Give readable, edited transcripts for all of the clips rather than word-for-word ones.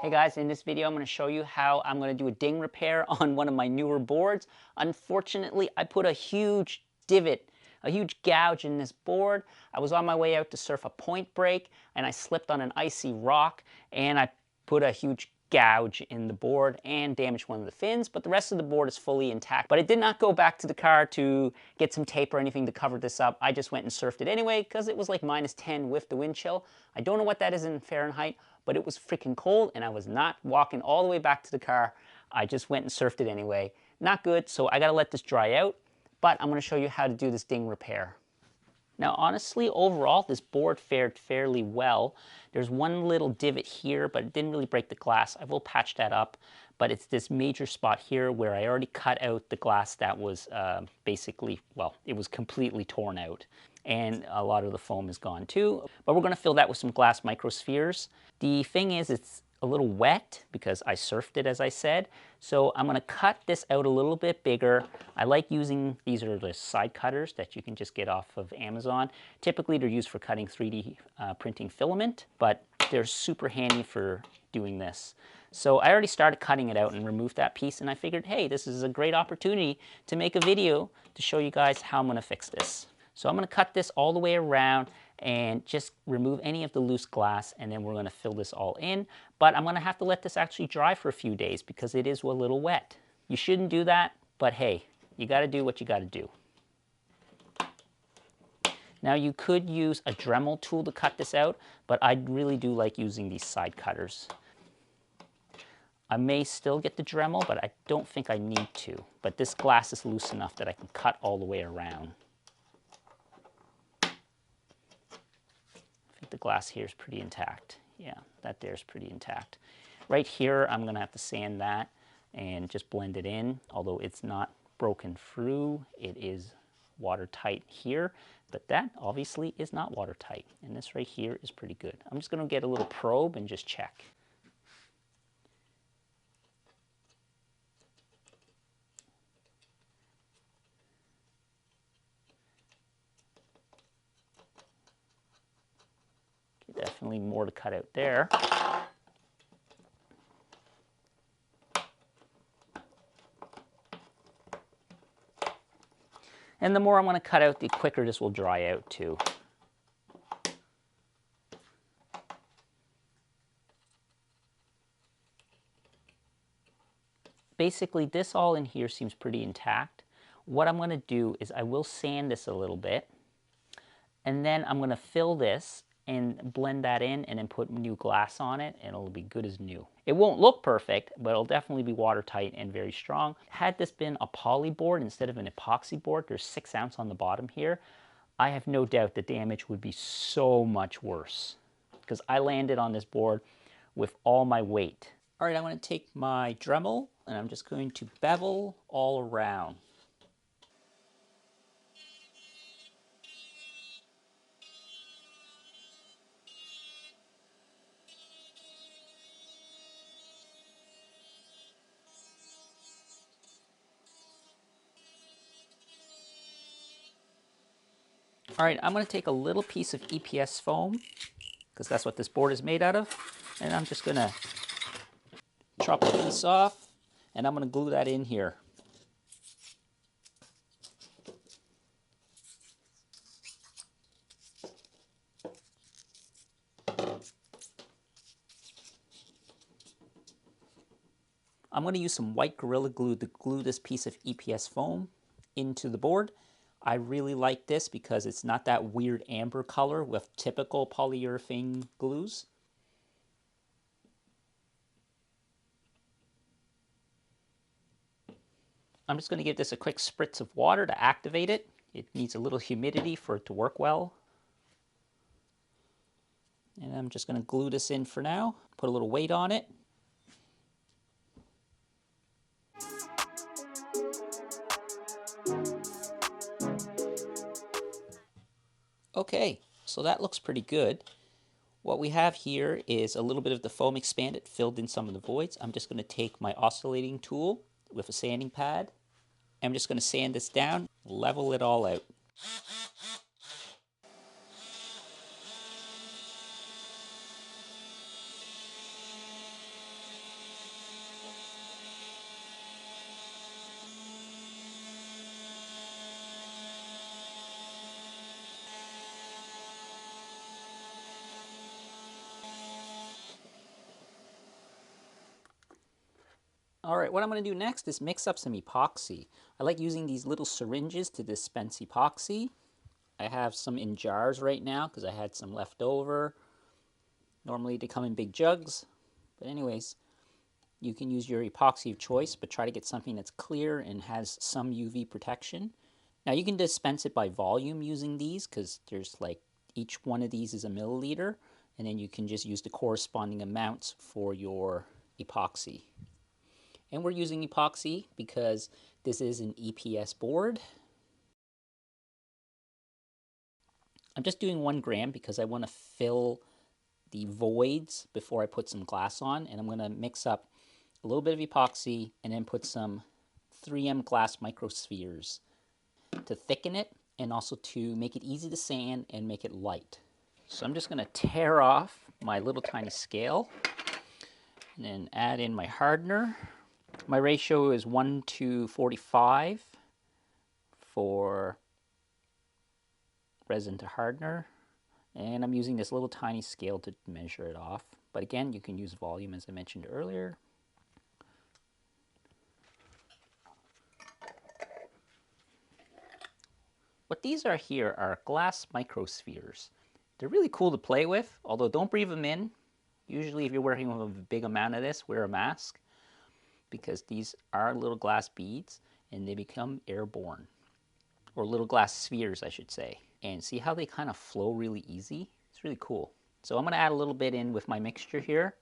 Hey guys, in this video I'm going to show you how I'm going to do a ding repair on one of my newer boards. Unfortunately, I put a huge divot, a huge gouge in this board. I was on my way out to surf a point break and I slipped on an icy rock and I put a huge gouge in the board and damaged one of the fins, but the rest of the board is fully intact. But I did not go back to the car to get some tape or anything to cover this up. I just went and surfed it anyway because it was like -10 with the wind chill. I don't know what that is in Fahrenheit, but it was freaking cold and I was not walking all the way back to the car. I just went and surfed it anyway. Not good, so I gotta let this dry out, but I'm gonna show you how to do this ding repair. Now honestly, overall, this board fared fairly well. There's one little divot here, but it didn't really break the glass. I will patch that up, but it's this major spot here where I already cut out the glass that was basically, well, it was completely torn out. And a lot of the foam is gone too. But we're gonna fill that with some glass microspheres. The thing is, it's a little wet because I surfed it, as I said. So I'm gonna cut this out a little bit bigger. I like using, these are the side cutters that you can just get off of Amazon. Typically they're used for cutting 3D printing filament, but they're super handy for doing this. So I already started cutting it out and removed that piece, and I figured, hey, this is a great opportunity to make a video to show you guys how I'm gonna fix this. So I'm gonna cut this all the way around and just remove any of the loose glass, and then we're gonna fill this all in. But I'm gonna have to let this actually dry for a few days because it is a little wet. You shouldn't do that, but hey, you gotta do what you gotta do. Now you could use a Dremel tool to cut this out, but I really do like using these side cutters. I may still get the Dremel, but I don't think I need to. But this glass is loose enough that I can cut all the way around. The glass here is pretty intact. Yeah, that there is pretty intact. Right here, I'm gonna have to sand that and just blend it in. Although it's not broken through, it is watertight here, but that obviously is not watertight. And this right here is pretty good. I'm just gonna get a little probe and just check. Definitely more to cut out there. And the more I'm going to cut out, the quicker this will dry out too. Basically, this all in here seems pretty intact. What I'm going to do is I will sand this a little bit, and then I'm going to fill this and blend that in and then put new glass on it, and it'll be good as new. It won't look perfect, but it'll definitely be watertight and very strong. Had this been a poly board instead of an epoxy board, there's 6 ounce on the bottom here, I have no doubt the damage would be so much worse because I landed on this board with all my weight. All right, I'm going to take my Dremel and I'm just going to bevel all around. All right, I'm going to take a little piece of EPS foam, because that's what this board is made out of, and I'm just going to chop a piece off, and I'm going to glue that in here. I'm going to use some white Gorilla Glue to glue this piece of EPS foam into the board. I really like this because it's not that weird amber color with typical polyurethane glues. I'm just going to give this a quick spritz of water to activate it. It needs a little humidity for it to work well. And I'm just going to glue this in for now, put a little weight on it. Okay, so that looks pretty good. What we have here is a little bit of the foam expanded, filled in some of the voids. I'm just going to take my oscillating tool with a sanding pad. I'm just going to sand this down, level it all out. All right, what I'm going to do next is mix up some epoxy. I like using these little syringes to dispense epoxy. I have some in jars right now because I had some left over. Normally they come in big jugs, but anyways, you can use your epoxy of choice, but try to get something that's clear and has some UV protection. Now you can dispense it by volume using these because there's like each one of these is a milliliter, and then you can just use the corresponding amounts for your epoxy. And we're using epoxy because this is an EPS board. I'm just doing 1 gram because I want to fill the voids before I put some glass on, and I'm going to mix up a little bit of epoxy and then put some 3M glass microspheres to thicken it and also to make it easy to sand and make it light. So I'm just going to tear off my little tiny scale and then add in my hardener. My ratio is 1:45 for resin to hardener, and I'm using this little tiny scale to measure it off. But again, you can use volume as I mentioned earlier. What these are here are glass microspheres. They're really cool to play with, although don't breathe them in. Usually if you're working with a big amount of this, wear a mask because these are little glass beads and they become airborne. Or little glass spheres, I should say. And see how they kind of flow really easy? It's really cool. So I'm going to add a little bit in with my mixture here.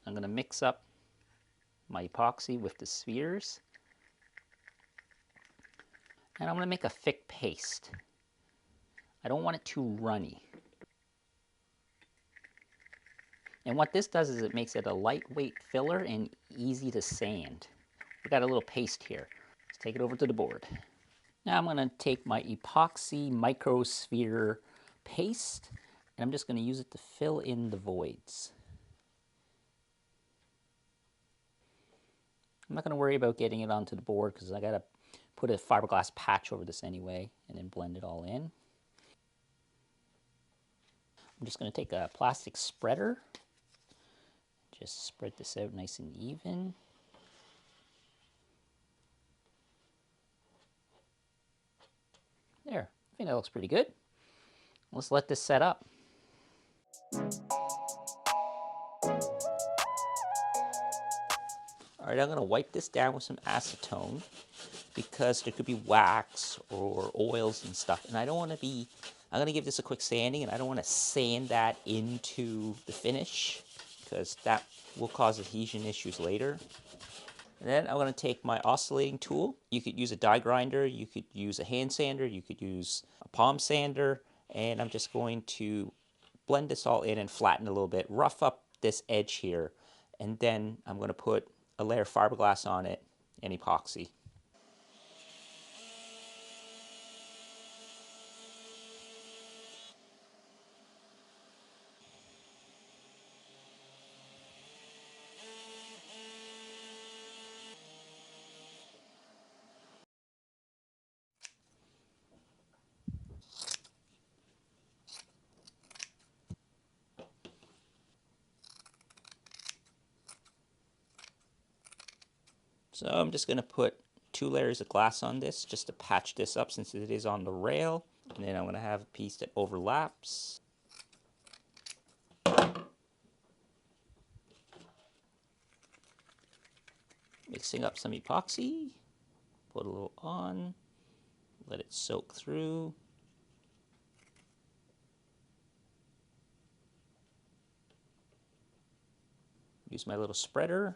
I'm going to mix up my epoxy with the spheres. And I'm going to make a thick paste. I don't want it too runny. And what this does is it makes it a lightweight filler and easy to sand. We got a little paste here. Let's take it over to the board. Now I'm going to take my epoxy microsphere paste and I'm just going to use it to fill in the voids. I'm not going to worry about getting it onto the board because I got to put a fiberglass patch over this anyway and then blend it all in. I'm just going to take a plastic spreader, just spread this out nice and even. There, I think that looks pretty good. Let's let this set up. All right, I'm going to wipe this down with some acetone because there could be wax or oils and stuff. And I don't want to be, I'm going to give this a quick sanding and I don't want to sand that into the finish because that will cause adhesion issues later. And then I'm going to take my oscillating tool. You could use a die grinder, you could use a hand sander, you could use a palm sander. And I'm just going to blend this all in and flatten a little bit, rough up this edge here. And then I'm going to put a layer of fiberglass on it and epoxy. So I'm just going to put 2 layers of glass on this just to patch this up since it is on the rail. And then I'm going to have a piece that overlaps. Mixing up some epoxy. Put a little on. Let it soak through. Use my little spreader.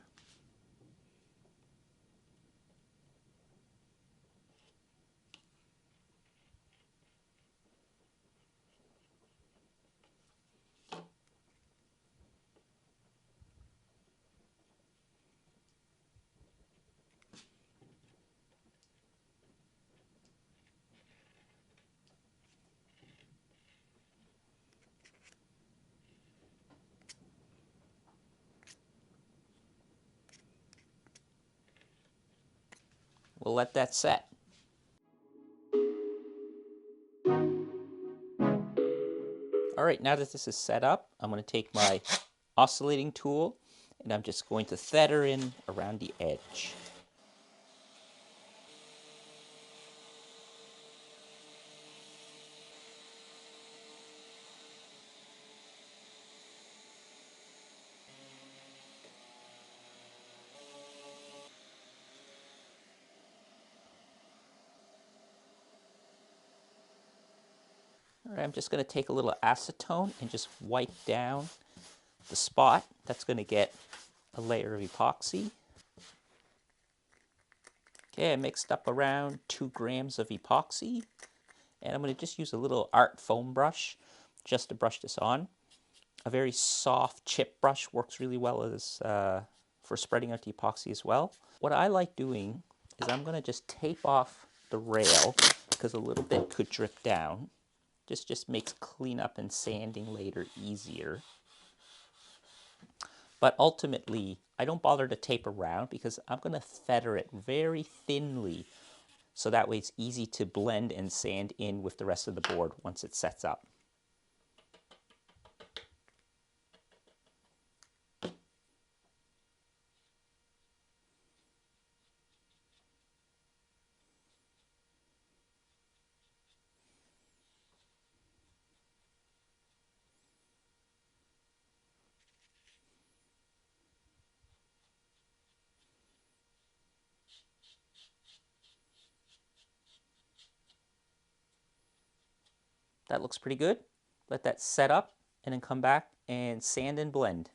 We'll let that set. All right, now that this is set up, I'm going to take my oscillating tool, and I'm just going to feather in around the edge. All right, I'm just going to take a little acetone and just wipe down the spot. That's going to get a layer of epoxy. Okay, I mixed up around 2 grams of epoxy, and I'm going to just use a little art foam brush just to brush this on. A very soft chip brush works really well as for spreading out the epoxy as well. What I like doing is I'm going to just tape off the rail because a little bit could drip down. This just makes cleanup and sanding later easier. But ultimately, I don't bother to tape around because I'm going to feather it very thinly so that way it's easy to blend and sand in with the rest of the board once it sets up. That looks pretty good. Let that set up and then come back and sand and blend.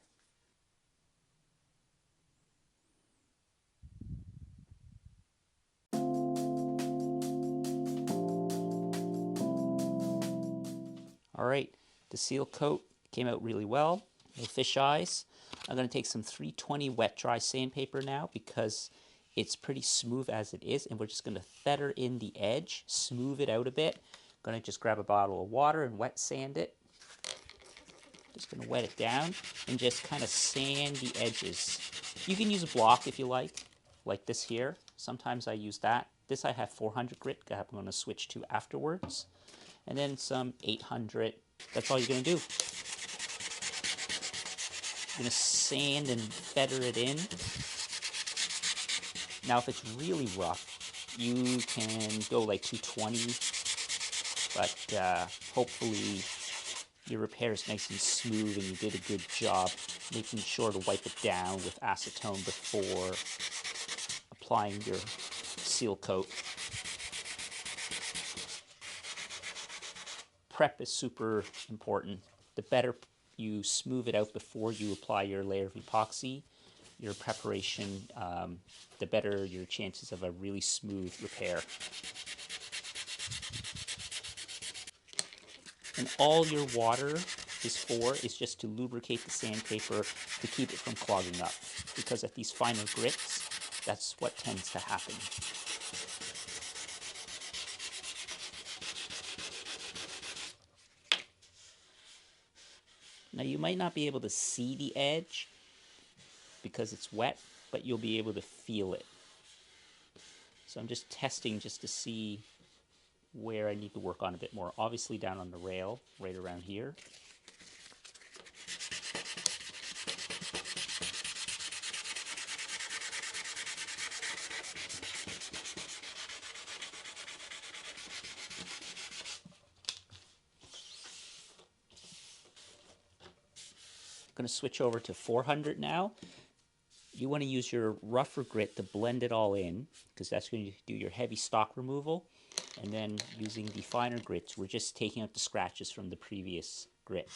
All right, the seal coat came out really well. No fish eyes. I'm going to take some 320 wet dry sandpaper now because it's pretty smooth as it is, and we're just going to feather in the edge, smooth it out a bit. I'm going to just grab a bottle of water and wet sand it. Just going to wet it down and just kind of sand the edges. You can use a block if you like this here. Sometimes I use that. This I have 400 grit that I'm going to switch to afterwards. And then some 800. That's all you're going to do. You're going to sand and feather it in. Now if it's really rough, you can go like 220, but hopefully your repair is nice and smooth and you did a good job making sure to wipe it down with acetone before applying your seal coat. Prep is super important. The better you smooth it out before you apply your layer of epoxy, your preparation, the better your chances of a really smooth repair. And all your water is just to lubricate the sandpaper to keep it from clogging up. Because at these finer grits, that's what tends to happen. Now you might not be able to see the edge because it's wet, but you'll be able to feel it. So I'm just testing just to see where I need to work on a bit more. Obviously down on the rail, right around here. I'm going to switch over to 400 now. You want to use your rougher grit to blend it all in because that's going to do your heavy stock removal. And then using the finer grits, we're just taking out the scratches from the previous grit.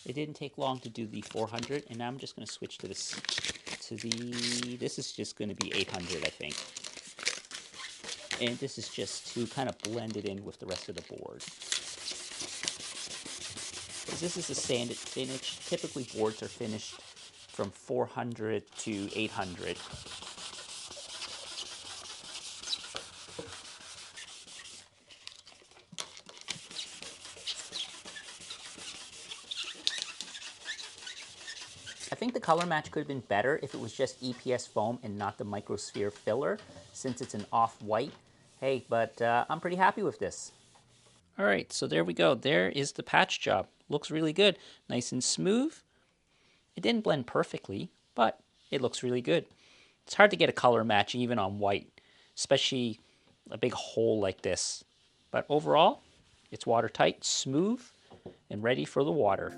It didn't take long to do the 400, and now I'm just going to switch to this. This is just going to be 800, I think. And this is just to kind of blend it in with the rest of the board. This is a sanded finish. Typically boards are finished from 400 to 800. color match could have been better if it was just EPS foam and not the microsphere filler, since it's an off-white. Hey, but I'm pretty happy with this. All right, so there we go. There is the patch job. Looks really good. Nice and smooth. It didn't blend perfectly, but it looks really good. It's hard to get a color match even on white, especially a big hole like this. But overall, it's watertight, smooth, and ready for the water.